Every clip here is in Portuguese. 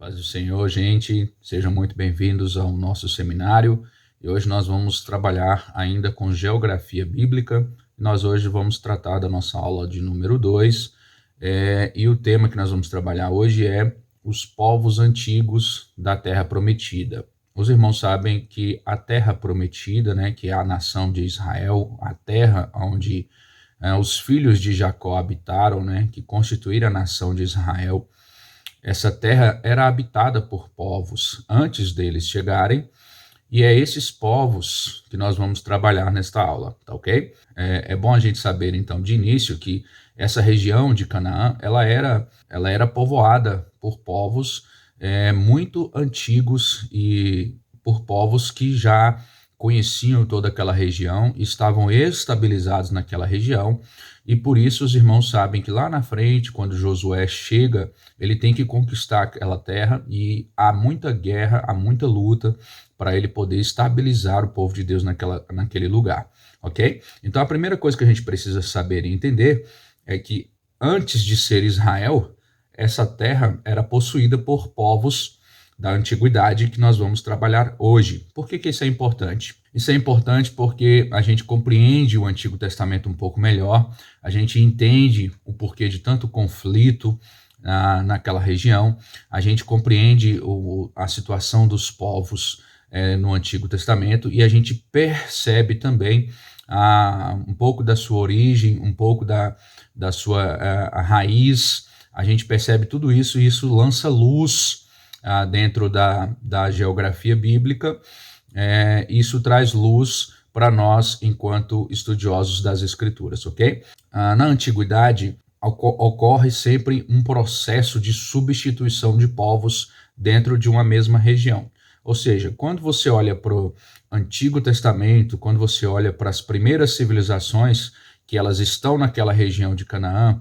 Paz do Senhor, gente, sejam muito bem-vindos ao nosso seminário. E hoje nós vamos trabalhar ainda com geografia bíblica. Nós hoje vamos tratar da nossa aula de número 2. E o tema que nós vamos trabalhar hoje é os povos antigos da Terra Prometida. Os irmãos sabem que a Terra Prometida, que é a nação de Israel, a terra onde os filhos de Jacó habitaram, que constituíram a nação de Israel, essa terra era habitada por povos antes deles chegarem, e é esses povos que nós vamos trabalhar nesta aula, tá ok? É bom a gente saber, então, de início, que essa região de Canaã, ela era povoada por povos muito antigos e por povos que já conheciam toda aquela região, estavam estabilizados naquela região, e por isso os irmãos sabem que lá na frente, quando Josué chega, ele tem que conquistar aquela terra, e há muita guerra, há muita luta para ele poder estabilizar o povo de Deus naquele lugar, ok? Então a primeira coisa que a gente precisa saber e entender é que antes de ser Israel, essa terra era possuída por povos da antiguidade que nós vamos trabalhar hoje. Por que isso é importante? Isso é importante porque a gente compreende o Antigo Testamento um pouco melhor, a gente entende o porquê de tanto conflito naquela região, a gente compreende a situação dos povos no Antigo Testamento, e a gente percebe também um pouco da sua origem, um pouco da sua raiz. A gente percebe tudo isso, e isso lança luz dentro da geografia bíblica. Isso traz luz para nós enquanto estudiosos das Escrituras, ok? Na antiguidade, ocorre sempre um processo de substituição de povos dentro de uma mesma região. Ou seja, quando você olha para o Antigo Testamento, quando você olha para as primeiras civilizações, que elas estão naquela região de Canaã,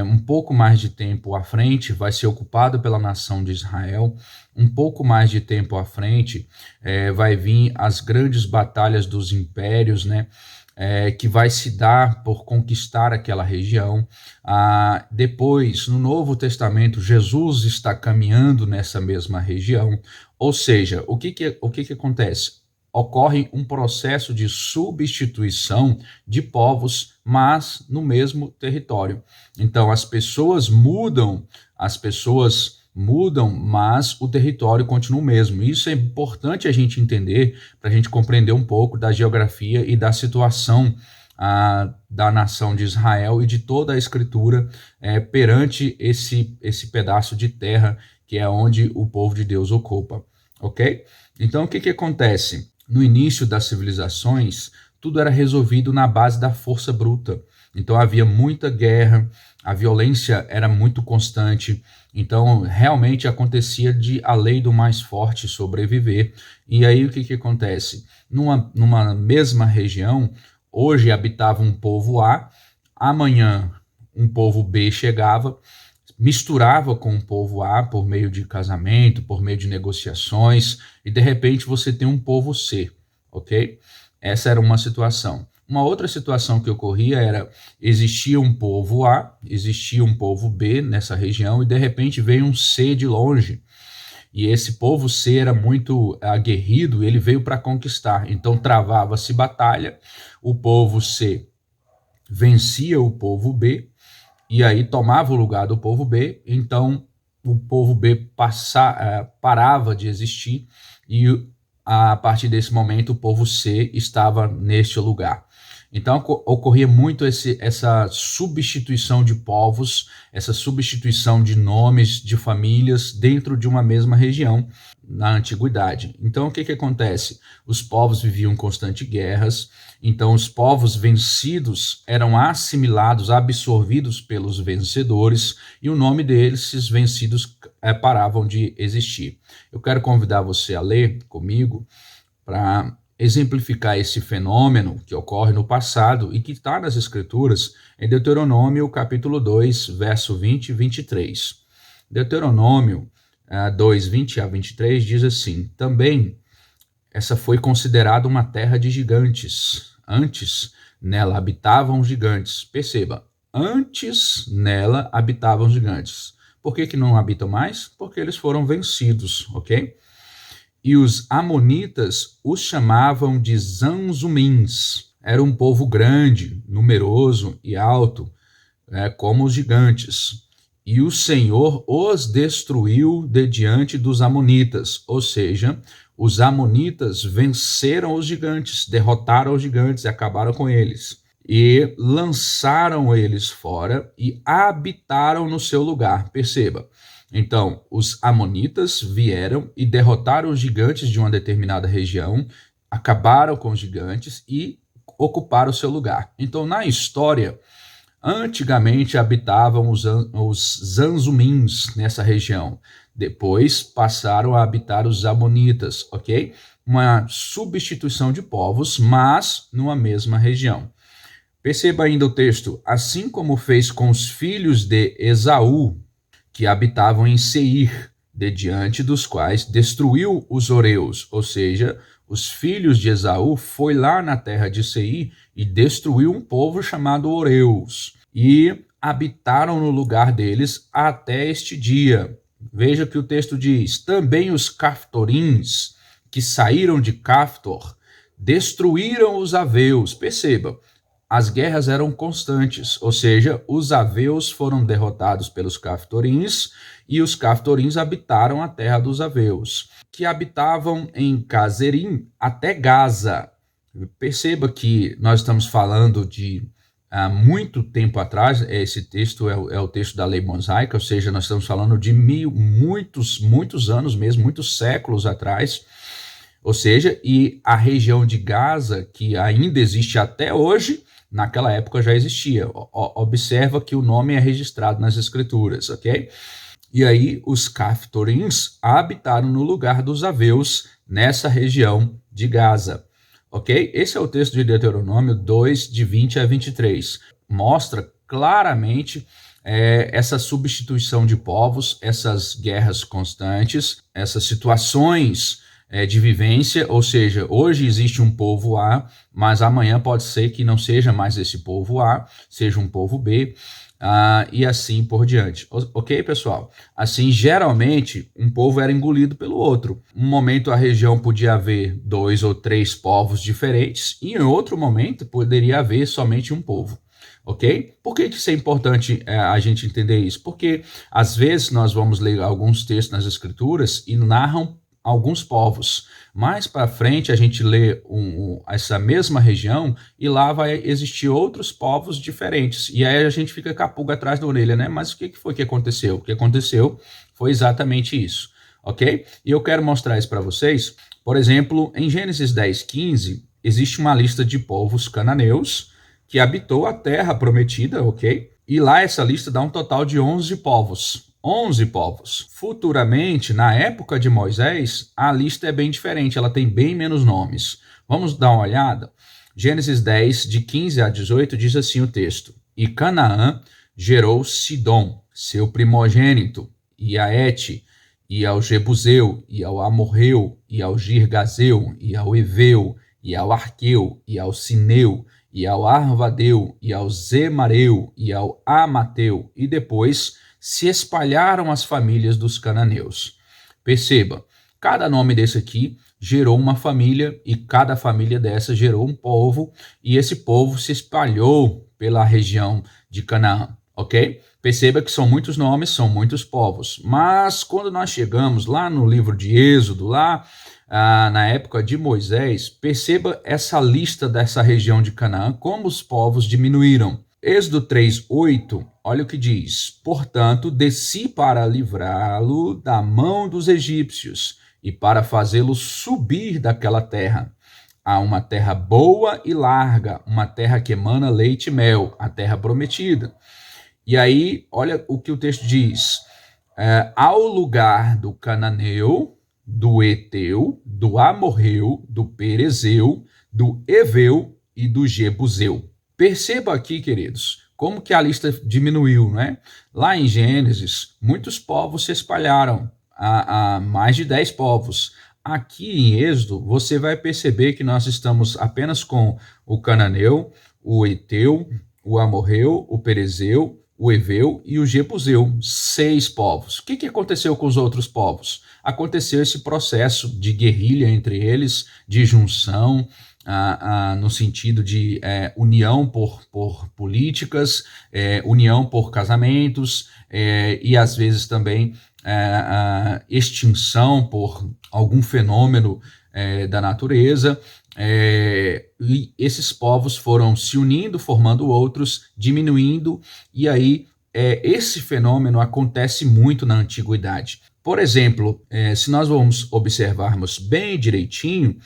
um pouco mais de tempo à frente vai ser ocupado pela nação de Israel, um pouco mais de tempo à frente vai vir as grandes batalhas dos impérios, que vai se dar por conquistar aquela região. Depois, no Novo Testamento, Jesus está caminhando nessa mesma região. Ou seja, o que acontece? Ocorre um processo de substituição de povos, mas no mesmo território. Então, as pessoas mudam, mas o território continua o mesmo. Isso é importante a gente entender, para a gente compreender um pouco da geografia e da situação da nação de Israel e de toda a Escritura perante esse pedaço de terra que é onde o povo de Deus ocupa, ok? Então, o que acontece? No início das civilizações, tudo era resolvido na base da força bruta. Então havia muita guerra, a violência era muito constante. Então realmente acontecia de a lei do mais forte sobreviver. E aí o que acontece? Numa mesma região, hoje habitava um povo A, amanhã um povo B chegava, misturava com o povo A por meio de casamento, por meio de negociações, e de repente você tem um povo C, ok? Essa era uma situação. Uma outra situação que ocorria era, existia um povo A, existia um povo B nessa região, e de repente veio um C de longe. E esse povo C era muito aguerrido, ele veio para conquistar. Então travava-se batalha, o povo C vencia o povo B, e aí tomava o lugar do povo B, então o povo B parava de existir, e a partir desse momento o povo C estava neste lugar. Então ocorria muito essa substituição de povos, essa substituição de nomes, de famílias dentro de uma mesma região na antiguidade. Então o que acontece? Os povos viviam constantes guerras, então os povos vencidos eram assimilados, absorvidos pelos vencedores, e o nome deles, esses vencidos, paravam de existir. Eu quero convidar você a ler comigo para exemplificar esse fenômeno que ocorre no passado e que está nas Escrituras, em Deuteronômio capítulo 2, verso 20 e 23. Deuteronômio 2, 20 a 23 diz assim: também essa foi considerada uma terra de gigantes. Antes nela habitavam gigantes. Perceba, antes nela habitavam gigantes. Por que não habitam mais? Porque eles foram vencidos, ok? E os amonitas os chamavam de Zanzumins. Era um povo grande, numeroso e alto, como os gigantes. E o Senhor os destruiu de diante dos amonitas, ou seja, os amonitas venceram os gigantes, derrotaram os gigantes e acabaram com eles. E lançaram eles fora e habitaram no seu lugar. Perceba. Então, os amonitas vieram e derrotaram os gigantes de uma determinada região, acabaram com os gigantes e ocuparam o seu lugar. Então, na história, antigamente habitavam os Zanzumins nessa região. Depois passaram a habitar os amonitas, ok? Uma substituição de povos, mas numa mesma região. Perceba ainda o texto. Assim como fez com os filhos de Esaú, que habitavam em Seir, de diante dos quais destruiu os Oreus, ou seja, os filhos de Esaú foi lá na terra de Seir e destruiu um povo chamado Oreus, e habitaram no lugar deles até este dia. Veja que o texto diz, também os Caftorins, que saíram de Caftor, destruíram os Aveus. Perceba, as guerras eram constantes, ou seja, os Aveus foram derrotados pelos Caftorins e os Caftorins habitaram a terra dos Aveus, que habitavam em Cazerim até Gaza. Perceba que nós estamos falando de há muito tempo atrás. Esse texto é o texto da lei mosaica, ou seja, nós estamos falando de muitos anos mesmo, muitos séculos atrás. Ou seja, e a região de Gaza, que ainda existe até hoje, naquela época já existia. Observa que o nome é registrado nas escrituras, ok? E aí os Caftorins habitaram no lugar dos Aveus nessa região de Gaza, ok? Esse é o texto de Deuteronômio 2, de 20 a 23. Mostra claramente essa substituição de povos, essas guerras constantes, essas situações de vivência, ou seja, hoje existe um povo A, mas amanhã pode ser que não seja mais esse povo A, seja um povo B, e assim por diante. Ok, pessoal? Assim, geralmente, um povo era engolido pelo outro. Um momento a região podia haver 2 ou 3 povos diferentes, e em outro momento poderia haver somente um povo. Ok? Por que isso é importante a gente entender isso? Porque às vezes nós vamos ler alguns textos nas escrituras e narram alguns povos. Mais para frente a gente lê essa mesma região e lá vai existir outros povos diferentes. E aí a gente fica com a pulga atrás da orelha, né? Mas o que foi que aconteceu? O que aconteceu foi exatamente isso, ok? E eu quero mostrar isso para vocês. Por exemplo, em Gênesis 10:15, existe uma lista de povos cananeus que habitou a terra prometida, ok? E lá essa lista dá um total de 11 povos. 11 povos. Futuramente, na época de Moisés, a lista é bem diferente, ela tem bem menos nomes. Vamos dar uma olhada? Gênesis 10, de 15 a 18, diz assim o texto. E Canaã gerou Sidom, seu primogênito, e a Ete, e ao Jebuseu, e ao Amorreu, e ao Girgazeu, e ao Eveu, e ao Arqueu, e ao Sineu, e ao Arvadeu, e ao Zemareu, e ao Amateu, e depois se espalharam as famílias dos cananeus. Perceba, cada nome desse aqui gerou uma família e cada família dessa gerou um povo e esse povo se espalhou pela região de Canaã, ok? Perceba que são muitos nomes, são muitos povos, mas quando nós chegamos lá no livro de Êxodo, lá na época de Moisés, perceba essa lista dessa região de Canaã, como os povos diminuíram. Êxodo 3:8, olha o que diz. Portanto, desci para livrá-lo da mão dos egípcios e para fazê-lo subir daquela terra, a uma terra boa e larga, uma terra que emana leite e mel, a terra prometida. E aí, olha o que o texto diz. Ao lugar do cananeu, do Eteu, do Amorreu, do Perezeu, do Eveu e do Jebuseu. Perceba aqui, queridos, como que a lista diminuiu, né? Lá em Gênesis, muitos povos se espalharam, a mais de 10 povos. Aqui em Êxodo, você vai perceber que nós estamos apenas com o cananeu, o Eteu, o Amorreu, o Perezeu, o Eveu e o Jebuseu, 6 povos. O que aconteceu com os outros povos? Aconteceu esse processo de guerrilha entre eles, de junção, no sentido de união por políticas, união por casamentos, e às vezes também extinção por algum fenômeno da natureza. E esses povos foram se unindo, formando outros, diminuindo, e aí esse fenômeno acontece muito na antiguidade. Por exemplo, se nós vamos observarmos bem direitinho,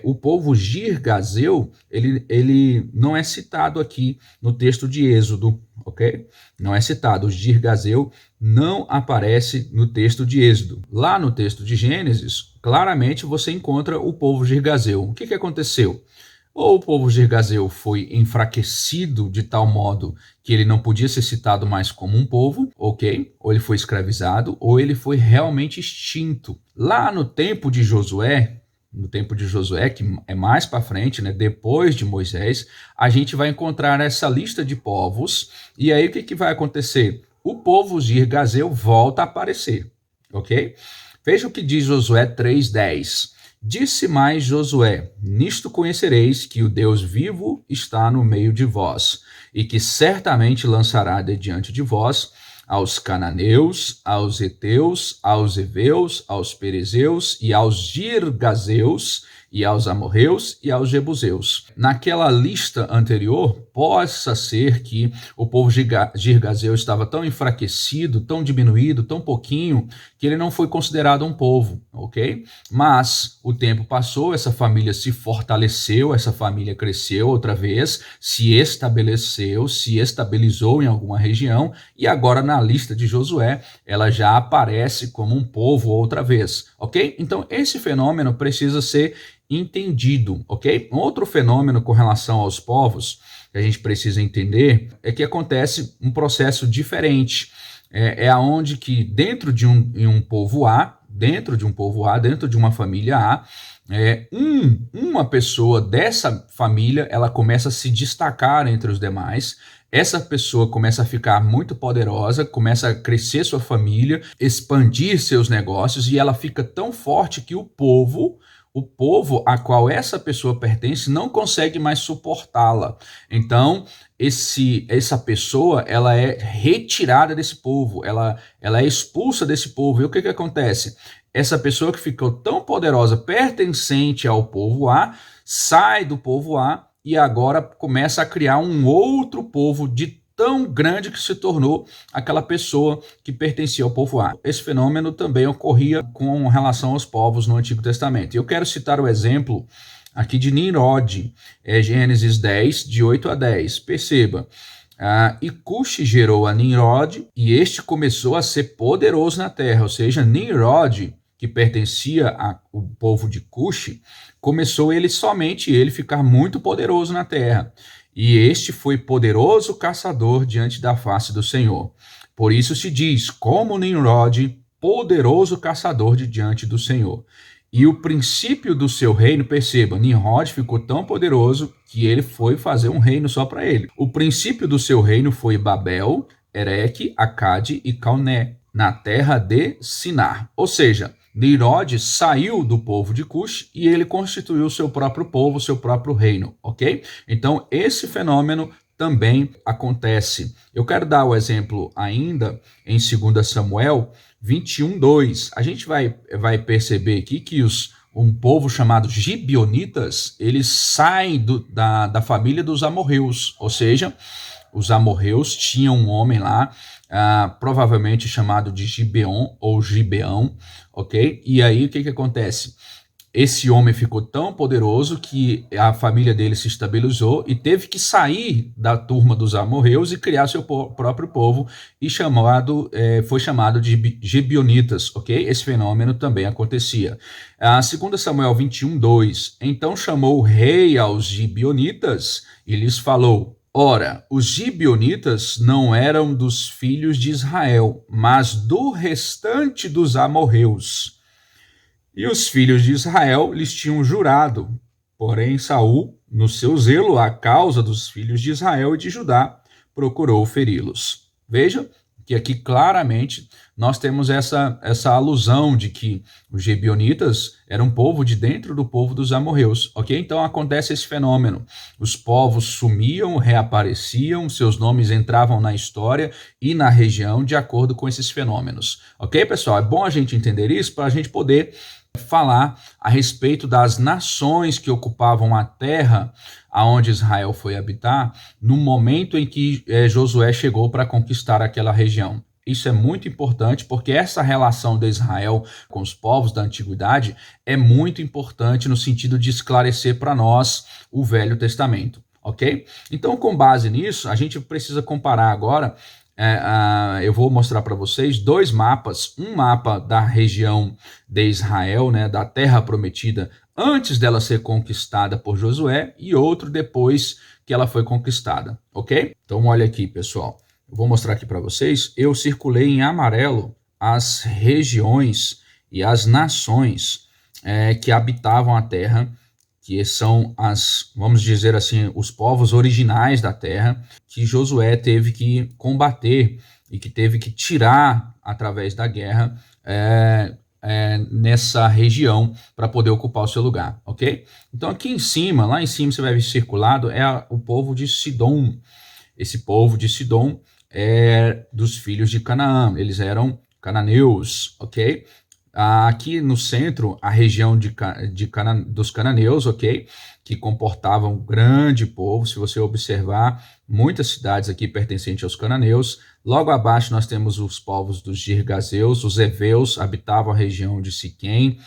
o povo Girgazeu, ele não é citado aqui no texto de Êxodo, ok? Não é citado. O Girgazeu não aparece no texto de Êxodo. Lá no texto de Gênesis, claramente você encontra o povo Girgazeu. O que aconteceu? Ou o povo Girgazeu foi enfraquecido de tal modo que ele não podia ser citado mais como um povo, ok? Ou ele foi escravizado, ou ele foi realmente extinto. Lá no tempo de Josué, que é mais para frente, né, depois de Moisés, a gente vai encontrar essa lista de povos, e aí o que vai acontecer? O povo Girgazeu volta a aparecer, ok? Veja o que diz Josué 3:10. Disse mais Josué: nisto conhecereis que o Deus vivo está no meio de vós, e que certamente lançará de diante de vós aos cananeus, aos heteus, aos heveus, aos perezeus e aos girgazeus e aos amorreus e aos jebuseus. Naquela lista anterior, possa ser que o povo girgazeu estava tão enfraquecido, tão diminuído, tão pouquinho, que ele não foi considerado um povo, ok? Mas o tempo passou, essa família se fortaleceu, essa família cresceu outra vez, se estabeleceu, se estabilizou em alguma região, e agora na lista de Josué, ela já aparece como um povo outra vez, ok? Então esse fenômeno precisa ser entendido, ok? Um outro fenômeno com relação aos povos que a gente precisa entender é que acontece um processo diferente. Aonde que dentro de um povo A, dentro de uma família A, uma pessoa dessa família, ela começa a se destacar entre os demais. Essa pessoa começa a ficar muito poderosa, começa a crescer sua família, expandir seus negócios, e ela fica tão forte que o povo a qual essa pessoa pertence não consegue mais suportá-la. Então, essa pessoa, ela é retirada desse povo, ela é expulsa desse povo. E o que acontece? Essa pessoa que ficou tão poderosa, pertencente ao povo A, sai do povo A e agora começa a criar um outro povo de tão grande que se tornou aquela pessoa que pertencia ao povo A. Esse fenômeno também ocorria com relação aos povos no Antigo Testamento. E eu quero citar o exemplo aqui de Nimrod, Gênesis 10, de 8 a 10. Perceba, e Cuxi gerou a Nimrod, e este começou a ser poderoso na terra. Ou seja, Nimrod, que pertencia ao povo de Cuxi, começou somente ele ficar muito poderoso na terra. E este foi poderoso caçador diante da face do Senhor. Por isso se diz, como Nimrod, poderoso caçador diante do Senhor. E o princípio do seu reino, perceba, Nimrod ficou tão poderoso que ele foi fazer um reino só para ele. O princípio do seu reino foi Babel, Ereque, Acade e Calné, na terra de Sinar. Ou seja, Nimrod saiu do povo de Cush e ele constituiu seu próprio povo, seu próprio reino, ok? Então, esse fenômeno também acontece. Eu quero dar o exemplo ainda em 2 Samuel 21:2. A gente vai perceber aqui que um povo chamado Gibeonitas, eles saem da família dos amorreus, ou seja, os amorreus tinham um homem lá, provavelmente chamado de Gibeon ou Gibeão, ok? E aí o que acontece? Esse homem ficou tão poderoso que a família dele se estabilizou e teve que sair da turma dos amorreus e criar seu próprio povo, e foi chamado de Gibeonitas, ok? Esse fenômeno também acontecia. 2 Samuel 21:2. Então chamou o rei aos Gibeonitas e lhes falou: ora, os gibeonitas não eram dos filhos de Israel, mas do restante dos amorreus. E os filhos de Israel lhes tinham jurado. Porém, Saul, no seu zelo à causa dos filhos de Israel e de Judá, procurou feri-los. Veja que aqui claramente nós temos essa alusão de que os Gebionitas eram um povo de dentro do povo dos amorreus, ok? Então acontece esse fenômeno. Os povos sumiam, reapareciam, seus nomes entravam na história e na região de acordo com esses fenômenos, ok, pessoal? É bom a gente entender isso para a gente poder falar a respeito das nações que ocupavam a terra aonde Israel foi habitar no momento em que Josué chegou para conquistar aquela região. Isso é muito importante porque essa relação de Israel com os povos da antiguidade é muito importante no sentido de esclarecer para nós o Velho Testamento, ok? Então, com base nisso, a gente precisa comparar agora. Eu vou mostrar para vocês dois mapas, um mapa da região de Israel, né, da Terra Prometida, antes dela ser conquistada por Josué, e outro depois que ela foi conquistada, ok? Então olha aqui, pessoal, eu vou mostrar aqui para vocês, eu circulei em amarelo as regiões e as nações que habitavam a terra, que são vamos dizer assim, os povos originais da terra, que Josué teve que combater e que teve que tirar através da guerra nessa região para poder ocupar o seu lugar, ok? Então aqui em cima, lá em cima você vai ver circulado, o povo de Sidom. Esse povo de Sidom é dos filhos de Canaã, eles eram cananeus, ok? Aqui no centro, a região dos cananeus, ok? Que comportavam um grande povo. Se você observar, muitas cidades aqui pertencentes aos cananeus. Logo abaixo nós temos os povos dos girgazeus, os heveus habitavam a região de Siquém.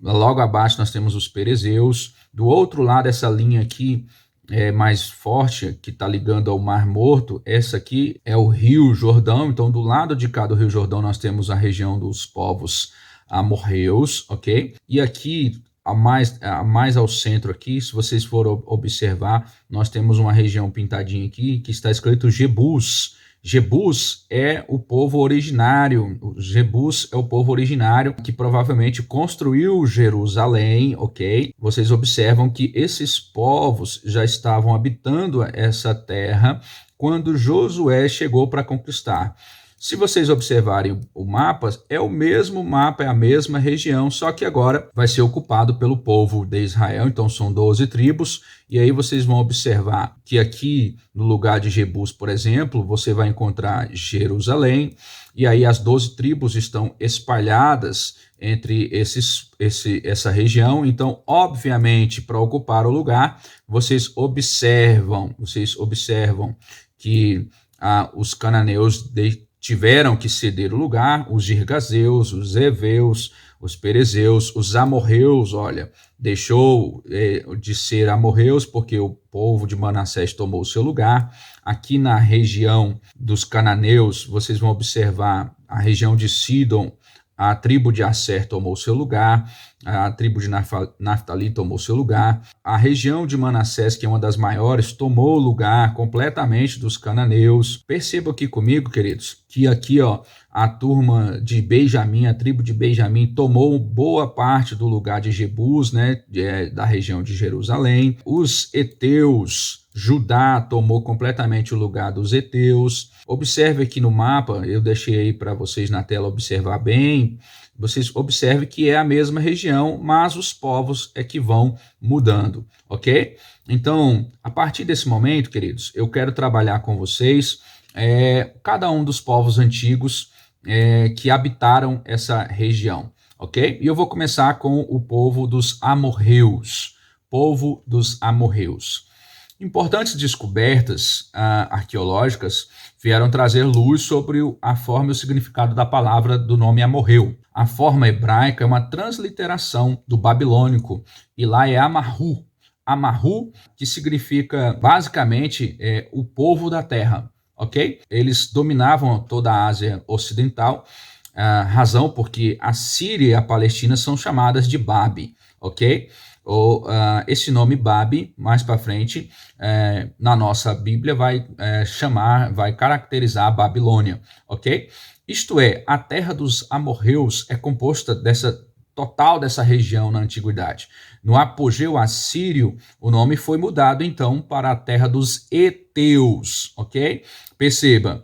Logo abaixo nós temos os perezeus. Do outro lado, essa linha aqui mais forte, que está ligando ao Mar Morto, essa aqui é o Rio Jordão. Então, do lado de cá do Rio Jordão, nós temos a região dos povos amorreus, ok? E aqui, a mais ao centro aqui, se vocês forem observar, nós temos uma região pintadinha aqui, que está escrito Jebus. Jebus é o povo originário, Jebus é o povo originário que provavelmente construiu Jerusalém, ok? Vocês observam que esses povos já estavam habitando essa terra quando Josué chegou para conquistar. Se vocês observarem o mapa, é o mesmo mapa, é a mesma região, só que agora vai ser ocupado pelo povo de Israel, então são 12 tribos, e aí vocês vão observar que aqui no lugar de Jebus, por exemplo, você vai encontrar Jerusalém, e aí as 12 tribos estão espalhadas entre essa região, então obviamente para ocupar o lugar, vocês observam que os cananeus tiveram que ceder o lugar, os girgazeus, os heveus, os perezeus, os amorreus, olha, deixou de ser amorreus porque o povo de Manassés tomou o seu lugar. Aqui na região dos cananeus, vocês vão observar a região de Sidom, a tribo de Asser tomou seu lugar, a tribo de Naftali tomou seu lugar, a região de Manassés, que é uma das maiores, tomou o lugar completamente dos cananeus. Perceba aqui comigo, queridos, que aqui a turma de Benjamim, a tribo de Benjamim, tomou boa parte do lugar de Jebus, né, da região de Jerusalém. Os heteus, Judá tomou completamente o lugar dos heteus. Observe aqui no mapa, eu deixei aí para vocês na tela observar bem. Vocês observem que é a mesma região, mas os povos é que vão mudando, ok? Então, a partir desse momento, queridos, eu quero trabalhar com vocês cada um dos povos antigos que habitaram essa região, ok? E eu vou começar com o povo dos amorreus. Povo dos amorreus. Importantes descobertas arqueológicas vieram trazer luz sobre a forma e o significado da palavra do nome amorreu. A forma hebraica é uma transliteração do babilônico, e lá é Amarru. Amarru, que significa basicamente o povo da terra, ok? Eles dominavam toda a Ásia Ocidental, razão porque a Síria e a Palestina são chamadas de Babi, ok? Esse nome Babi, mais para frente, na nossa Bíblia, vai caracterizar a Babilônia, ok? Isto é, a terra dos amorreus é composta total dessa região na antiguidade. No apogeu assírio, o nome foi mudado, então, para a terra dos heteus, ok? Perceba,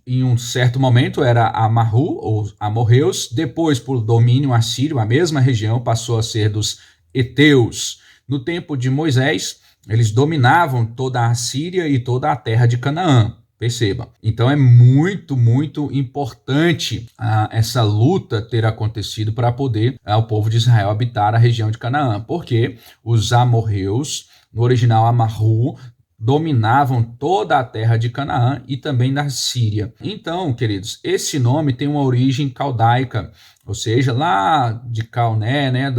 Em um certo momento era Amarru, ou amorreus, depois por domínio assírio, a mesma região passou a ser dos heteus. No tempo de Moisés, eles dominavam toda a Síria e toda a terra de Canaã. Perceba. Então é muito, muito importante essa luta ter acontecido para poder o povo de Israel habitar a região de Canaã, porque os amorreus, no original Amarru, dominavam toda a terra de Canaã e também da Síria. Então, queridos, esse nome tem uma origem caldaica, ou seja, lá de Calné, né,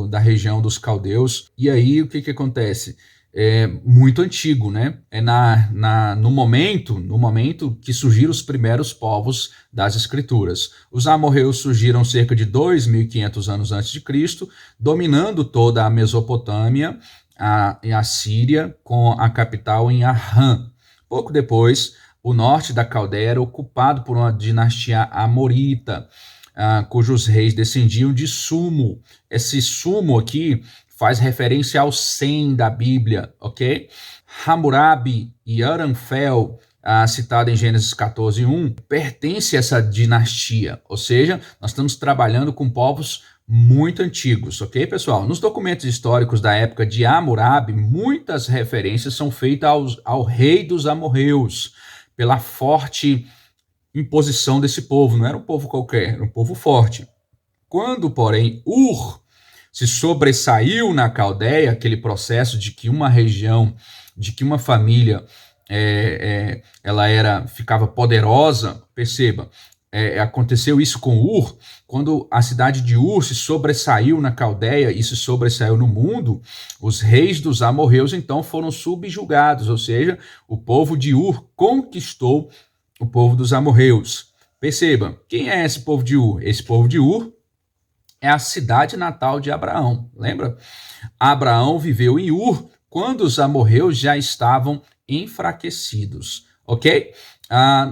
da região dos caldeus. E aí o que acontece? É muito antigo, né? É no momento que surgiram os primeiros povos das Escrituras. Os amorreus surgiram cerca de 2.500 anos antes de Cristo, dominando toda a Mesopotâmia, a Síria, com a capital em Arrã. Pouco depois, o norte da Caldeia era ocupado por uma dinastia amorita, cujos reis descendiam de Sumo. Esse Sumo aqui faz referência ao Sem da Bíblia, ok? Hammurabi e Aramfel, citado em Gênesis 14:1, pertence a essa dinastia, ou seja, nós estamos trabalhando com povos muito antigos, ok, pessoal? Nos documentos históricos da época de Hammurabi, muitas referências são feitas ao rei dos amorreus, pela forte imposição desse povo. Não era um povo qualquer, era um povo forte. Quando, porém, Ur se sobressaiu na Caldeia, aquele processo de que uma região, de que uma família ela ficava poderosa, perceba, aconteceu isso com Ur, quando a cidade de Ur se sobressaiu na Caldeia e se sobressaiu no mundo, os reis dos amorreus então foram subjugados, ou seja, o povo de Ur conquistou o povo dos amorreus. Perceba, quem é esse povo de Ur? Esse povo de Ur é a cidade natal de Abraão, lembra? Abraão viveu em Ur quando os amorreus já estavam enfraquecidos, ok?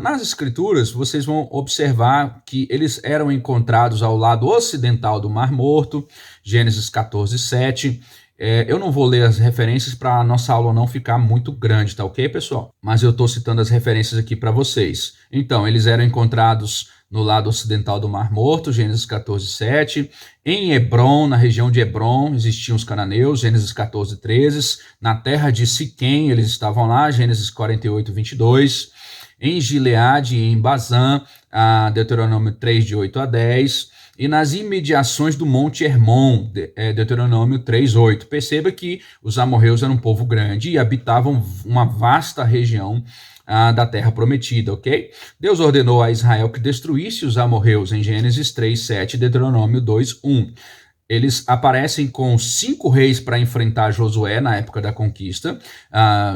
Nas escrituras, vocês vão observar que eles eram encontrados ao lado ocidental do Mar Morto, Gênesis 14:7. Eu não vou ler as referências para a nossa aula não ficar muito grande, tá ok, pessoal? Mas eu estou citando as referências aqui para vocês. Então, eles eram encontrados no lado ocidental do Mar Morto, Gênesis 14:7. Em Hebron, na região de Hebron, existiam os cananeus, Gênesis 14:13. Na terra de Siquém, eles estavam lá, Gênesis 48:22. Em Gileade e em Bazã, Deuteronômio 3, de 8 a 10. E nas imediações do Monte Hermon, Deuteronômio 3:8. Perceba que os amorreus eram um povo grande e habitavam uma vasta região da terra prometida, ok? Deus ordenou a Israel que destruísse os amorreus em Gênesis 3:7 e Deuteronômio 2:1. Eles aparecem com 5 reis para enfrentar Josué na época da conquista,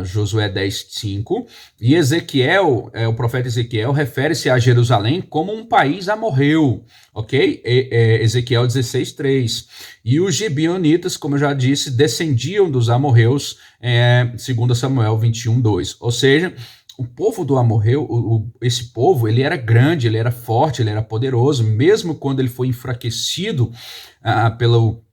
Josué 10:5, e Ezequiel, o profeta Ezequiel, refere-se a Jerusalém como um país amorreu, ok? Ezequiel 16:3. E os gibeonitas, como eu já disse, descendiam dos amorreus, 2 Samuel 21:2. Ou seja, o povo do amorreu, esse povo, ele era grande, ele era forte, ele era poderoso, mesmo quando ele foi enfraquecido pelo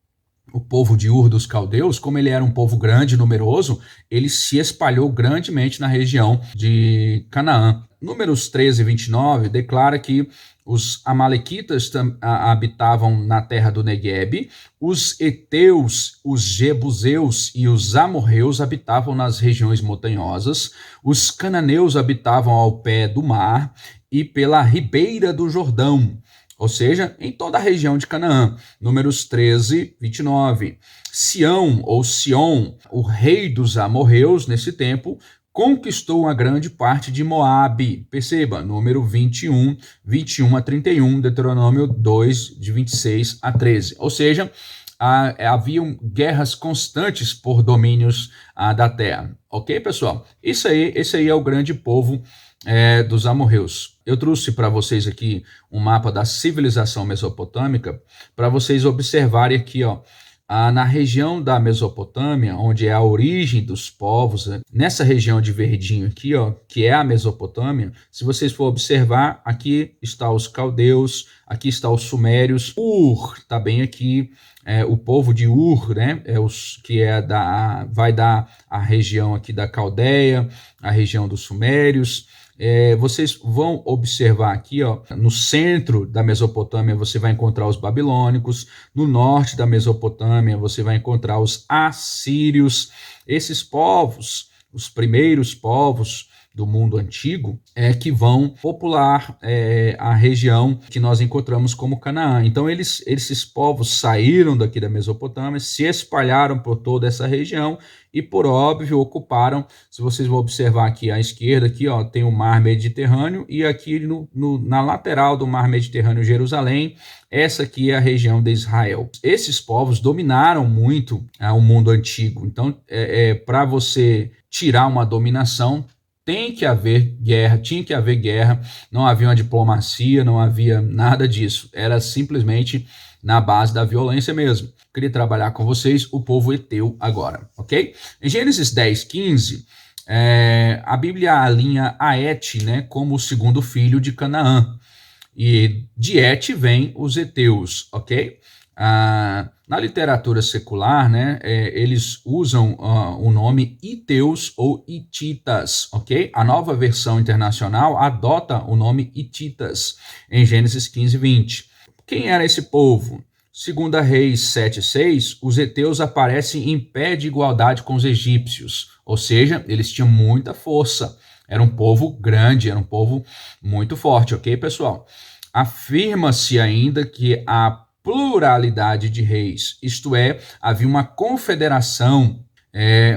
o povo de Ur dos caldeus, como ele era um povo grande e numeroso, ele se espalhou grandemente na região de Canaã. Números 13:29 declara que os amalequitas habitavam na terra do Neguebe, os heteus, os jebuseus e os amorreus habitavam nas regiões montanhosas, os cananeus habitavam ao pé do mar e pela ribeira do Jordão, ou seja, em toda a região de Canaã. Números 13:29. Sião, ou Sion, o rei dos amorreus, nesse tempo, conquistou uma grande parte de Moabe. Perceba, número 21 a 31, Deuteronômio 2, de 26 a 13. Ou seja, haviam guerras constantes por domínios da terra. Ok, pessoal? Esse aí é o grande povo dos amorreus. Eu trouxe para vocês aqui um mapa da civilização mesopotâmica para vocês observarem aqui, ó, na região da Mesopotâmia, onde é a origem dos povos, nessa região de verdinho aqui, ó, que é a Mesopotâmia, se vocês for observar, aqui está os caldeus, aqui está os sumérios, Ur está bem aqui, o povo de Ur, né, vai dar a região aqui da Caldeia, a região dos sumérios, vocês vão observar aqui, ó, no centro da Mesopotâmia você vai encontrar os babilônicos, no norte da Mesopotâmia você vai encontrar os assírios. Esses povos, os primeiros povos do mundo antigo, que vão popular a região que nós encontramos como Canaã. Então esses povos saíram daqui da Mesopotâmia, se espalharam por toda essa região e, por óbvio, ocuparam. Se vocês vão observar aqui à esquerda, aqui, ó, tem o Mar Mediterrâneo, e aqui na lateral do Mar Mediterrâneo, Jerusalém, essa aqui é a região de Israel. Esses povos dominaram muito o mundo antigo. Então, para você tirar uma dominação, tinha que haver guerra, não havia uma diplomacia, não havia nada disso, era simplesmente na base da violência mesmo. Queria trabalhar com vocês o povo heteu agora, ok? Em Gênesis 10:15, a Bíblia alinha a Et, né, como o segundo filho de Canaã, e de Et vem os heteus, ok? Na literatura secular, né, eles usam o nome Hiteus ou Hititas, ok? A nova versão internacional adota o nome Hititas em Gênesis 15:20. Quem era esse povo? Segundo Reis 7:6, os heteus aparecem em pé de igualdade com os egípcios, ou seja, eles tinham muita força, era um povo grande, era um povo muito forte, ok, pessoal? Afirma-se ainda que a pluralidade de reis, isto é, havia uma confederação,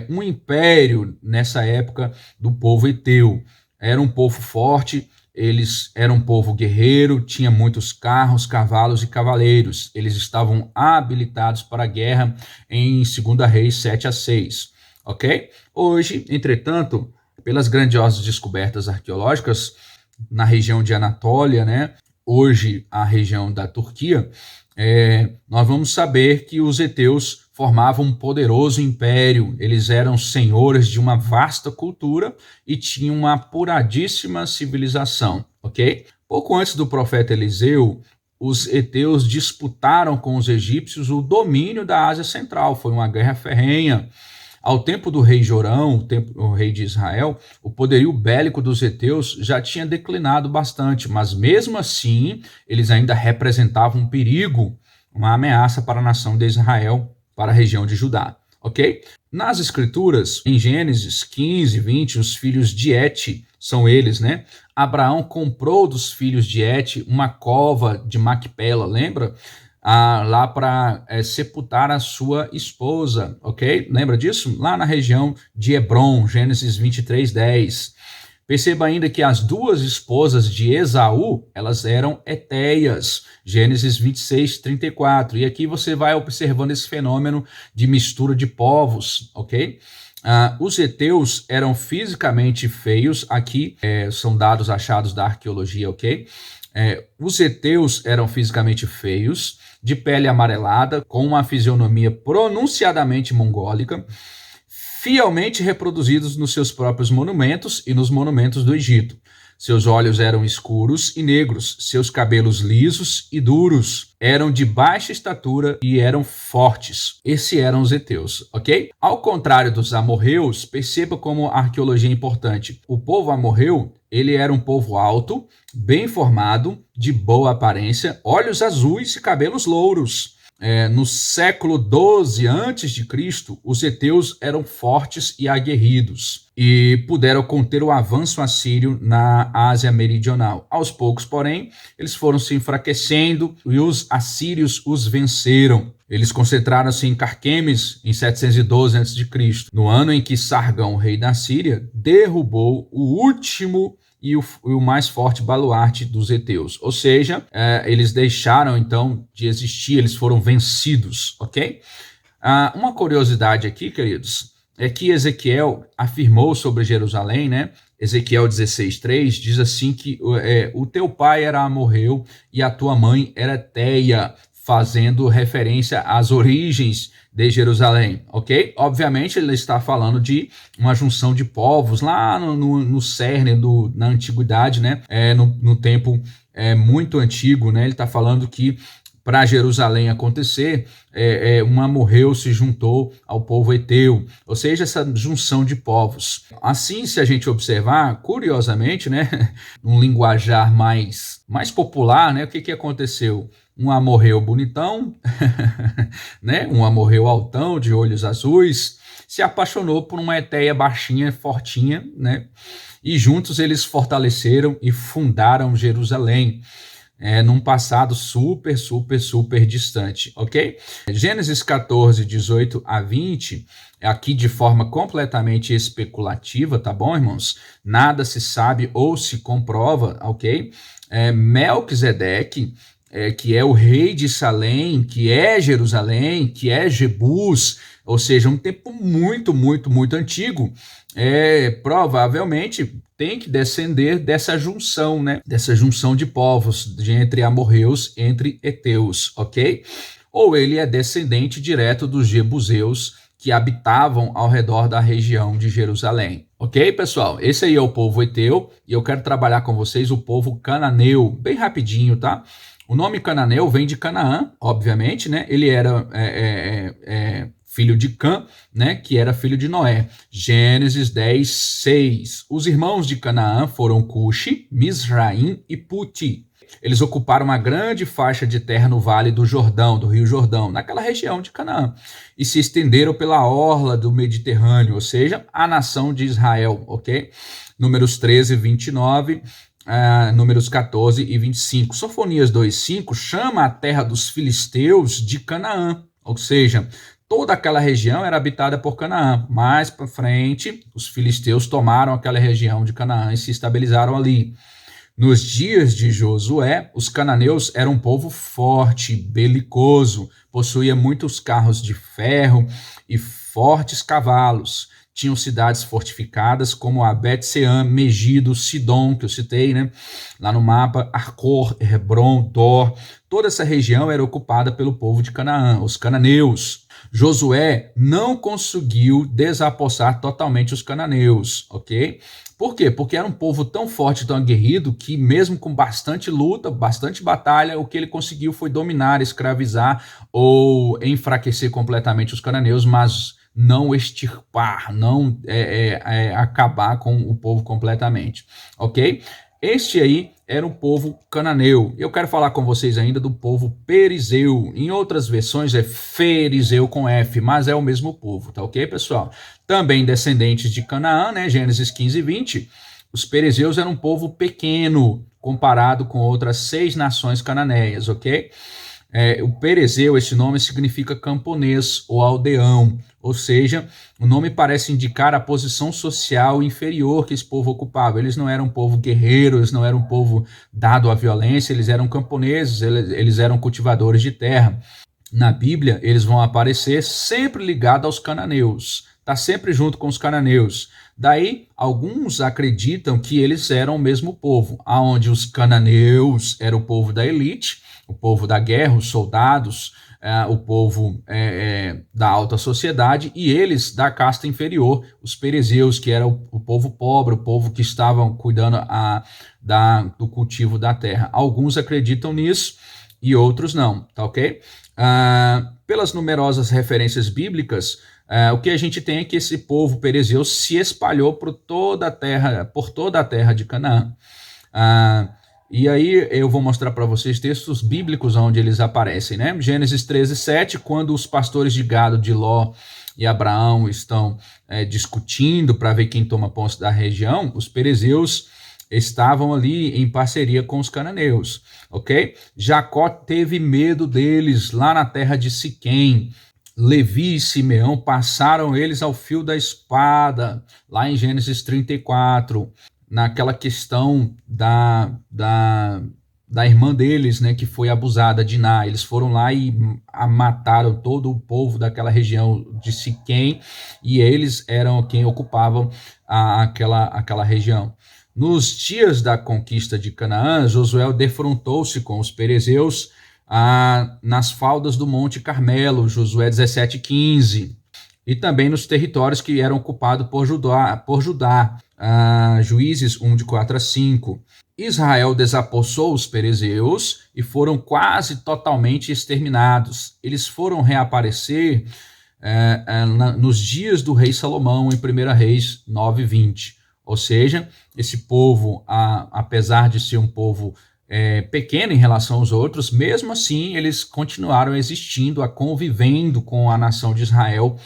um império nessa época do povo heteu. Era um povo forte, eles eram um povo guerreiro, tinha muitos carros, cavalos e cavaleiros. Eles estavam habilitados para a guerra em 2 Reis 7:6, ok? Hoje, entretanto, pelas grandiosas descobertas arqueológicas na região de Anatólia, né? Hoje a região da Turquia, nós vamos saber que os heteus formavam um poderoso império, eles eram senhores de uma vasta cultura e tinham uma apuradíssima civilização, ok? Pouco antes do profeta Eliseu, os heteus disputaram com os egípcios o domínio da Ásia Central, foi uma guerra ferrenha. Ao tempo do rei Jorão, o rei de Israel, o poderio bélico dos heteus já tinha declinado bastante, mas mesmo assim eles ainda representavam um perigo, uma ameaça para a nação de Israel, para a região de Judá, ok? Nas escrituras, em Gênesis 15:20, os filhos de Et, são eles, né? Abraão comprou dos filhos de Et uma cova de Macpela, lembra? Lá para sepultar a sua esposa, ok? Lembra disso? Lá na região de Hebron, Gênesis 23:10. Perceba ainda que as duas esposas de Esaú, elas eram hetéias, Gênesis 26:34. E aqui você vai observando esse fenômeno de mistura de povos, ok? Os heteus eram fisicamente feios, aqui são dados achados da arqueologia, ok? Os heteus eram fisicamente feios, de pele amarelada, com uma fisionomia pronunciadamente mongólica, fielmente reproduzidos nos seus próprios monumentos e nos monumentos do Egito. Seus olhos eram escuros e negros, seus cabelos lisos e duros, eram de baixa estatura e eram fortes. Esses eram os heteus, ok? Ao contrário dos amorreus, perceba como a arqueologia é importante. O povo amorreu, ele era um povo alto, bem formado, de boa aparência, olhos azuis e cabelos louros. No século 12 a.C., os heteus eram fortes e aguerridos e puderam conter o avanço assírio na Ásia Meridional. Aos poucos, porém, eles foram se enfraquecendo e os assírios os venceram. Eles concentraram-se em Carquemes em 712 a.C., no ano em que Sargão, rei da Síria, derrubou o último e o mais forte baluarte dos heteus. Ou seja, eles deixaram, então, de existir, eles foram vencidos, ok? Uma curiosidade aqui, queridos, é que Ezequiel afirmou sobre Jerusalém, né? Ezequiel 16:3 diz assim que o teu pai era amorreu e a tua mãe era heteia, fazendo referência às origens de Jerusalém, ok? Obviamente ele está falando de uma junção de povos lá no cerne na antiguidade, né? No tempo muito antigo, né? Ele está falando que para Jerusalém acontecer, um amorreu se juntou ao povo heteu, ou seja, essa junção de povos. Assim, se a gente observar, curiosamente, né, um linguajar mais popular, né, o que aconteceu? Um amorreu bonitão, né, um amorreu altão, de olhos azuis, se apaixonou por uma heteia baixinha, fortinha, né, e juntos eles fortaleceram e fundaram Jerusalém. Num passado super, super, super distante, ok? Gênesis 14, 18 a 20, aqui de forma completamente especulativa, tá bom, irmãos? Nada se sabe ou se comprova, ok? Melquisedeque, que é o rei de Salém, que é Jerusalém, que é Jebus, ou seja, um tempo muito, muito, muito antigo, provavelmente tem que descender dessa junção, né? Dessa junção de povos, entre amorreus, entre heteus, ok? Ou ele é descendente direto dos jebuseus que habitavam ao redor da região de Jerusalém. Ok, pessoal? Esse aí é o povo heteu e eu quero trabalhar com vocês o povo cananeu, bem rapidinho, tá? O nome cananeu vem de Canaã, obviamente, né? Ele era filho de Cã, né, que era filho de Noé. Gênesis 10, 6. Os irmãos de Canaã foram Cuxi, Misraim e Puti. Eles ocuparam uma grande faixa de terra no vale do Jordão, do Rio Jordão, naquela região de Canaã, e se estenderam pela orla do Mediterrâneo, ou seja, a nação de Israel, ok? Números 13, 29, números 14 e 25. Sofonias 2:5 chama a terra dos filisteus de Canaã, ou seja, toda aquela região era habitada por Canaã. Mais para frente, os filisteus tomaram aquela região de Canaã e se estabilizaram ali. Nos dias de Josué, os cananeus eram um povo forte, belicoso, possuía muitos carros de ferro e fortes cavalos. Tinham cidades fortificadas como a Bet-Sean, Megido, Sidom, que eu citei, né? Lá no mapa, Arcor, Hebron, Dor. Toda essa região era ocupada pelo povo de Canaã, os cananeus. Josué não conseguiu desapossar totalmente os cananeus, ok? Por quê? Porque era um povo tão forte, tão aguerrido, que mesmo com bastante luta, bastante batalha, o que ele conseguiu foi dominar, escravizar ou enfraquecer completamente os cananeus, mas não extirpar, não acabar com o povo completamente, ok? Este aí era um povo cananeu. Eu quero falar com vocês ainda do povo perizeu. Em outras versões é ferizeu com F, mas é o mesmo povo, tá ok, pessoal? Também descendentes de Canaã, né? Gênesis 15 e 20. Os perizeus eram um povo pequeno comparado com outras 6 nações cananeias, ok? O perezeu, esse nome significa camponês ou aldeão, ou seja, o nome parece indicar a posição social inferior que esse povo ocupava. Eles não eram um povo guerreiro, eles não eram um povo dado à violência, eles eram camponeses, eles eram cultivadores de terra. Na Bíblia, eles vão aparecer sempre ligados aos cananeus, está sempre junto com os cananeus. Daí, alguns acreditam que eles eram o mesmo povo, aonde os cananeus eram o povo da elite, o povo da guerra, os soldados, o povo da alta sociedade, e eles da casta inferior, os perezeus, que era o povo pobre, o povo que estavam cuidando do cultivo da terra. Alguns acreditam nisso e outros não, tá ok? Pelas numerosas referências bíblicas, o que a gente tem é que esse povo perezeu se espalhou por toda a terra de Canaã. E aí eu vou mostrar para vocês textos bíblicos onde eles aparecem, né? Gênesis 13, 7, quando os pastores de gado de Ló e Abraão estão discutindo para ver quem toma posse da região, os perezeus estavam ali em parceria com os cananeus, ok? Jacó teve medo deles lá na terra de Siquém. Levi e Simeão passaram eles ao fio da espada, lá em Gênesis 34, naquela questão da irmã deles, né, que foi abusada, Diná. Eles foram lá e mataram todo o povo daquela região de Siquém, e eles eram quem ocupavam aquela região. Nos dias da conquista de Canaã, Josué defrontou-se com os perezeus nas faldas do Monte Carmelo, Josué 17:15, e também nos territórios que eram ocupados por Judá, Juízes 1, de 4 a 5. Israel desapossou os perezeus e foram quase totalmente exterminados. Eles foram reaparecer nos dias do rei Salomão, em 1 Reis 9:20. Ou seja, esse povo, apesar de ser um povo pequeno em relação aos outros, mesmo assim eles continuaram existindo, convivendo com a nação de Israel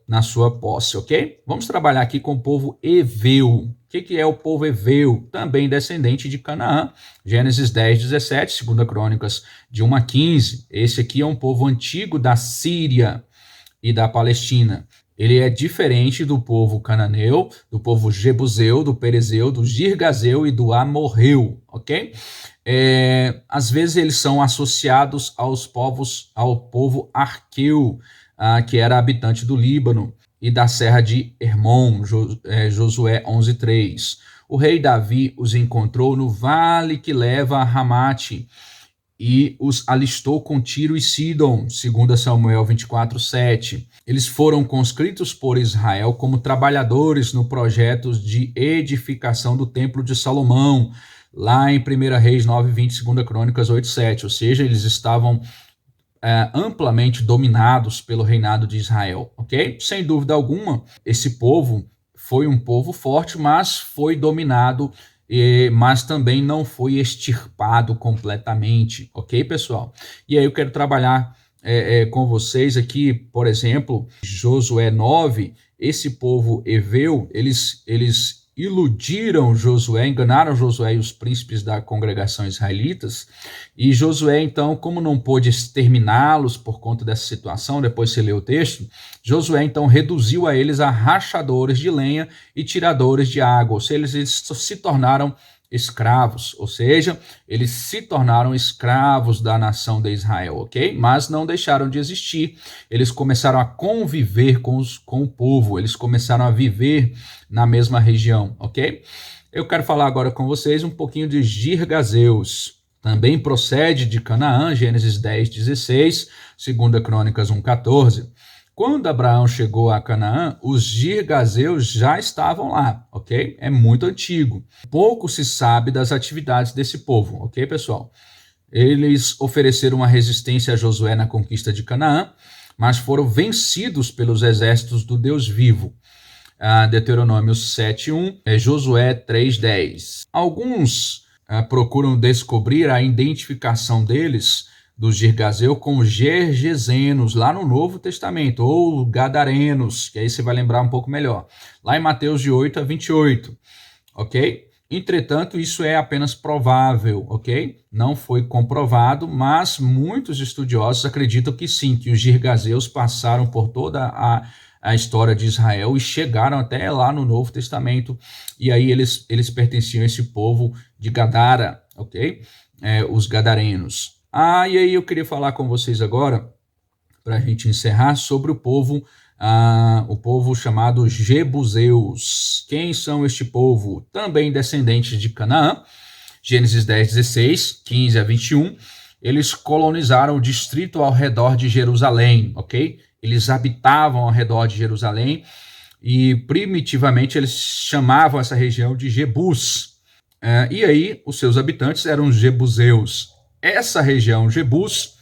na sua posse, ok? Vamos trabalhar aqui com o povo Eveu. O que é o povo Eveu? Também descendente de Canaã. Gênesis 10:17, 2 Crônicas de 1-15. Esse aqui é um povo antigo da Síria e da Palestina. Ele é diferente do povo cananeu, do povo jebuseu, do perezeu, do girgazeu e do amorreu, ok? Às vezes eles são associados ao povo arqueu, que era habitante do Líbano e da serra de Hermon, Josué 11:3. O rei Davi os encontrou no vale que leva a Ramate e os alistou com Tiro e Sidom, 2 Samuel 24:7. Eles foram conscritos por Israel como trabalhadores no projeto de edificação do Templo de Salomão, lá em 1 Reis 9:20, 2 Crônicas 8:7. Ou seja, eles estavam amplamente dominados pelo reinado de Israel, ok? Sem dúvida alguma, esse povo foi um povo forte, mas foi dominado, mas também não foi extirpado completamente, ok, pessoal? E aí eu quero trabalhar com vocês aqui, por exemplo, Josué 9, esse povo Eveu, eles iludiram Josué, enganaram Josué e os príncipes da congregação israelitas, e Josué, então, como não pôde exterminá-los por conta dessa situação, depois você lê o texto, Josué, então, reduziu a eles a rachadores de lenha e tiradores de água, ou seja, eles se tornaram escravos, ou seja, eles se tornaram escravos da nação de Israel, ok? Mas não deixaram de existir, eles começaram a conviver com o povo, eles começaram a viver na mesma região, ok? Eu quero falar agora com vocês um pouquinho de girgazeus. Também procede de Canaã, Gênesis 10:16, 2 Crônicas 1:14. Quando Abraão chegou a Canaã, os girgazeus já estavam lá, ok? É muito antigo. Pouco se sabe das atividades desse povo, ok, pessoal? Eles ofereceram uma resistência a Josué na conquista de Canaã, mas foram vencidos pelos exércitos do Deus vivo. Deuteronômio 7:1, Josué 3:10. Alguns procuram descobrir a identificação deles, dos girgazeu, com gergesenos, lá no Novo Testamento, ou gadarenos, que aí você vai lembrar um pouco melhor, lá em Mateus de 8-28, ok? Entretanto, isso é apenas provável, ok? Não foi comprovado, mas muitos estudiosos acreditam que sim, que os girgazeus passaram por toda a história de Israel e chegaram até lá no Novo Testamento, e aí eles pertenciam a esse povo de Gadara, ok? Os gadarenos. E aí eu queria falar com vocês agora, para a gente encerrar, sobre o povo chamado Jebuseus. Quem são este povo? Também descendentes de Canaã, Gênesis 10:16, 15-21. Eles colonizaram o distrito ao redor de Jerusalém, ok? Eles habitavam ao redor de Jerusalém e primitivamente eles chamavam essa região de Jebus. E aí os seus habitantes eram os Jebuseus. Essa região Jebus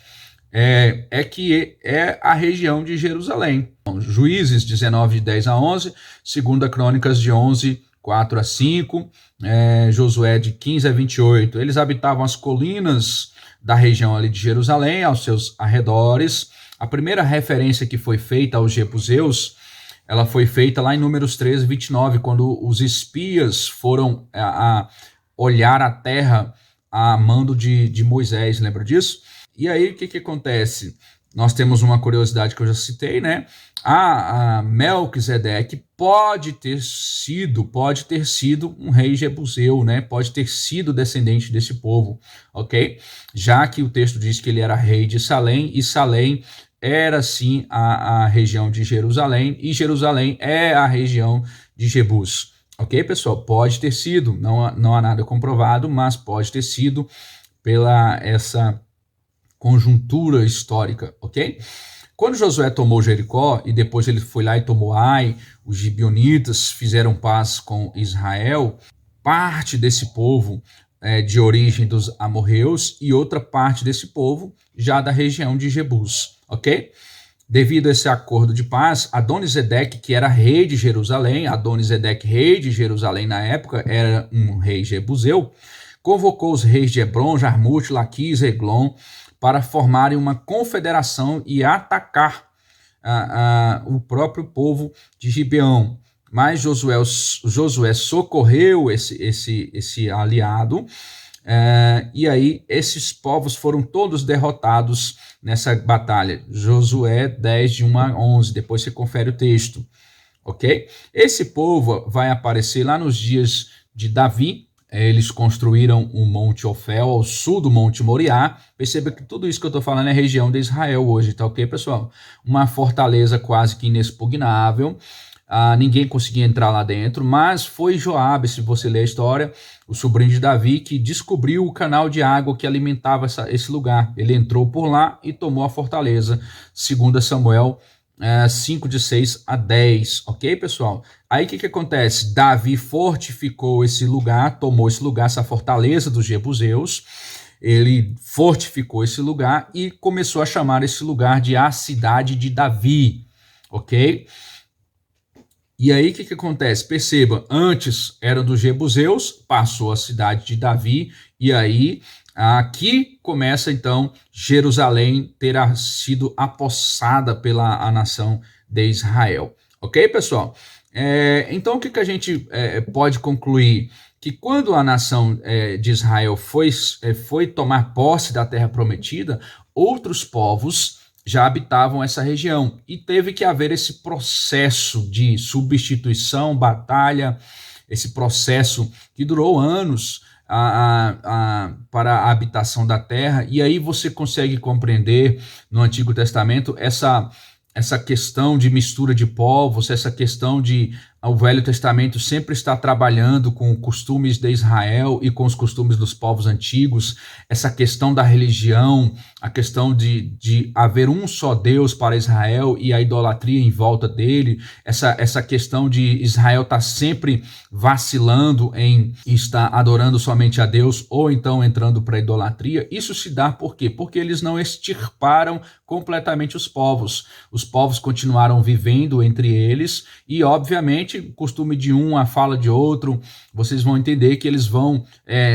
que é a região de Jerusalém. Juízes 19:10-11, 2 Crônicas de 11:4-5, Josué de 15-28. Eles habitavam as colinas da região ali de Jerusalém, aos seus arredores. A primeira referência que foi feita aos jebuseus, ela foi feita lá em Números 13:29, quando os espias foram a olhar a terra a mando de Moisés, lembra disso? E aí, o que acontece? Nós temos uma curiosidade que eu já citei, né? A Melquisedeque pode ter sido um rei jebuseu, né? Pode ter sido descendente desse povo, ok? Já que o texto diz que ele era rei de Salém, e Salém era sim a região de Jerusalém, e Jerusalém é a região de Jebus. Ok, pessoal? Pode ter sido, não há nada comprovado, mas pode ter sido pela essa conjuntura histórica, ok? Quando Josué tomou Jericó e depois ele foi lá e tomou Ai, os gibeonitas fizeram paz com Israel, parte desse povo de origem dos amorreus e outra parte desse povo já da região de Jebus, ok? Devido a esse acordo de paz, Adonisedeque, que era rei de Jerusalém, Adonisedeque, rei de Jerusalém na época, era um rei jebuseu, convocou os reis de Hebron, Jarmute, Laquis e Eglon para formarem uma confederação e atacar o próprio povo de Gibeão. Mas Josué socorreu esse aliado, e aí esses povos foram todos derrotados nessa batalha. Josué 10, de 1 a 11, depois você confere o texto, ok? Esse povo vai aparecer lá nos dias de Davi. Eles construíram o Monte Ofel ao sul do Monte Moriá. Perceba que tudo isso que eu estou falando é região de Israel hoje, tá ok, pessoal? Uma fortaleza quase que inexpugnável. Ninguém conseguia entrar lá dentro, mas foi Joabe, se você ler a história, o sobrinho de Davi, que descobriu o canal de água que alimentava esse lugar. Ele entrou por lá e tomou a fortaleza, segundo Samuel 5, de 6 a 10, ok, pessoal? Aí o que acontece? Davi fortificou esse lugar, tomou esse lugar, essa fortaleza dos jebuseus. Ele fortificou esse lugar e começou a chamar esse lugar de a cidade de Davi, ok? E aí o que acontece? Perceba, antes era dos jebuseus, passou a cidade de Davi, e aí aqui começa então Jerusalém terá sido apossada pela nação de Israel. Ok, pessoal? Então o que a gente pode concluir? Que quando a nação de Israel foi tomar posse da terra prometida, outros povos já habitavam essa região, e teve que haver esse processo de substituição, batalha, esse processo que durou anos para a habitação da terra. E aí você consegue compreender no Antigo Testamento essa questão de mistura de povos, essa questão de o Velho Testamento sempre está trabalhando com costumes de Israel e com os costumes dos povos antigos, essa questão da religião, a questão de haver um só Deus para Israel e a idolatria em volta dele, essa questão de Israel estar sempre vacilando em estar adorando somente a Deus ou então entrando para a idolatria. Isso se dá por quê? Porque eles não extirparam completamente os povos. Os povos continuaram vivendo entre eles e, obviamente, o costume de um, a fala de outro, vocês vão entender que eles vão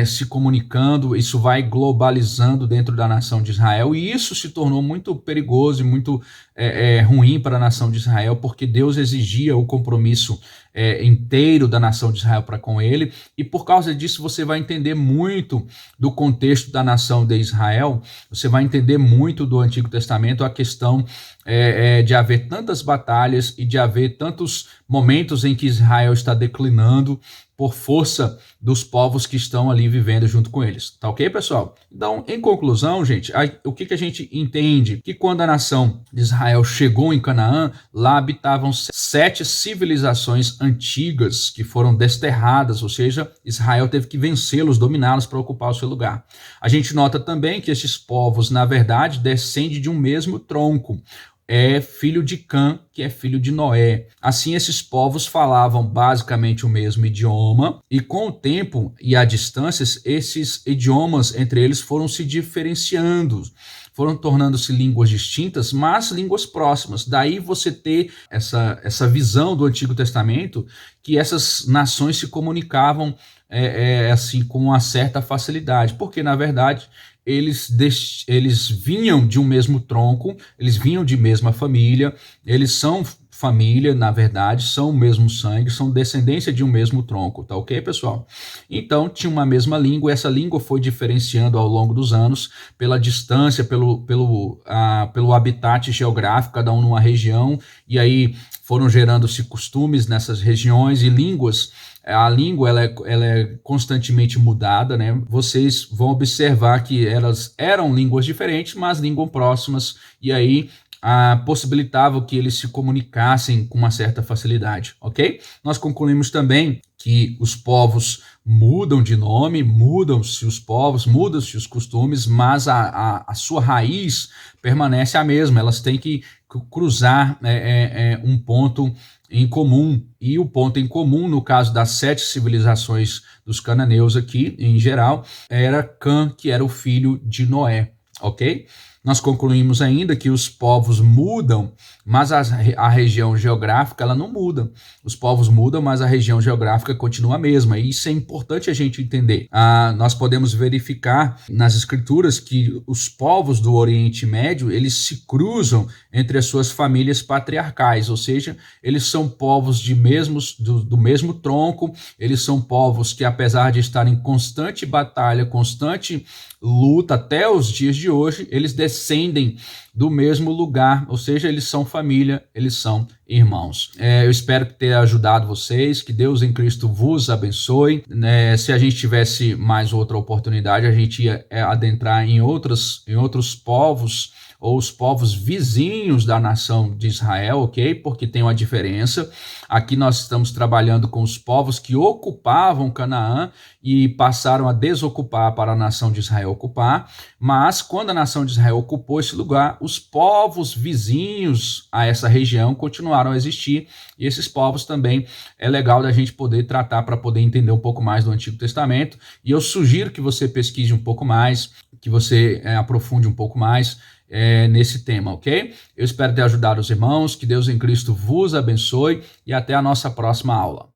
se comunicando, isso vai globalizando dentro da nação de Israel, e isso se tornou muito perigoso e muito ruim para a nação de Israel, porque Deus exigia o compromisso inteiro da nação de Israel para com ele, e por causa disso você vai entender muito do contexto da nação de Israel, você vai entender muito do Antigo Testamento, a questão de haver tantas batalhas e de haver tantos momentos em que Israel está declinando por força dos povos que estão ali vivendo junto com eles. Tá ok, pessoal? Então, em conclusão, gente, o que a gente entende? Que quando a nação de Israel chegou em Canaã, lá habitavam 7 civilizações antigas que foram desterradas, ou seja, Israel teve que vencê-los, dominá-los para ocupar o seu lugar. A gente nota também que esses povos, na verdade, descendem de um mesmo tronco. É filho de Cã, que é filho de Noé. Assim, esses povos falavam basicamente o mesmo idioma, e com o tempo e a distâncias, esses idiomas entre eles foram se diferenciando, foram tornando-se línguas distintas, mas línguas próximas. Daí você ter essa visão do Antigo Testamento, que essas nações se comunicavam assim com uma certa facilidade, porque na verdade eles vinham de um mesmo tronco, eles vinham de mesma família, eles são família, na verdade, são o mesmo sangue, são descendência de um mesmo tronco, tá ok, pessoal? Então, tinha uma mesma língua, e essa língua foi diferenciando ao longo dos anos, pela distância, pelo habitat geográfico, cada um numa região, e aí foram gerando-se costumes nessas regiões e línguas. A língua ela é constantemente mudada, né? Vocês vão observar que elas eram línguas diferentes, mas línguas próximas, e aí possibilitavam que eles se comunicassem com uma certa facilidade, ok? Nós concluímos também que os povos mudam de nome, mudam-se os povos, mudam-se os costumes, mas a sua raiz permanece a mesma. Elas têm que cruzar um ponto em comum, e o ponto em comum, no caso das 7 civilizações dos cananeus aqui, em geral, era Cã, que era o filho de Noé, ok? Nós concluímos ainda que os povos mudam, mas a região geográfica ela não muda. Os povos mudam, mas a região geográfica continua a mesma. E isso é importante a gente entender. Nós podemos verificar nas escrituras que os povos do Oriente Médio, eles se cruzam entre as suas famílias patriarcais, ou seja, eles são povos do mesmo tronco, eles são povos que, apesar de estarem em constante batalha, constante luta até os dias de hoje, eles descendem do mesmo lugar, ou seja, eles são família, eles são irmãos. Eu espero que tenha ajudado vocês, que Deus em Cristo vos abençoe. Se a gente tivesse mais outra oportunidade, a gente ia adentrar em outros povos, ou os povos vizinhos da nação de Israel, ok? Porque tem uma diferença. Aqui nós estamos trabalhando com os povos que ocupavam Canaã e passaram a desocupar para a nação de Israel ocupar. Mas quando a nação de Israel ocupou esse lugar, os povos vizinhos a essa região continuaram a existir. E esses povos também é legal da gente poder tratar para poder entender um pouco mais do Antigo Testamento. E eu sugiro que você pesquise um pouco mais, que você aprofunde um pouco mais nesse tema, ok? Eu espero ter ajudado os irmãos, que Deus em Cristo vos abençoe e até a nossa próxima aula.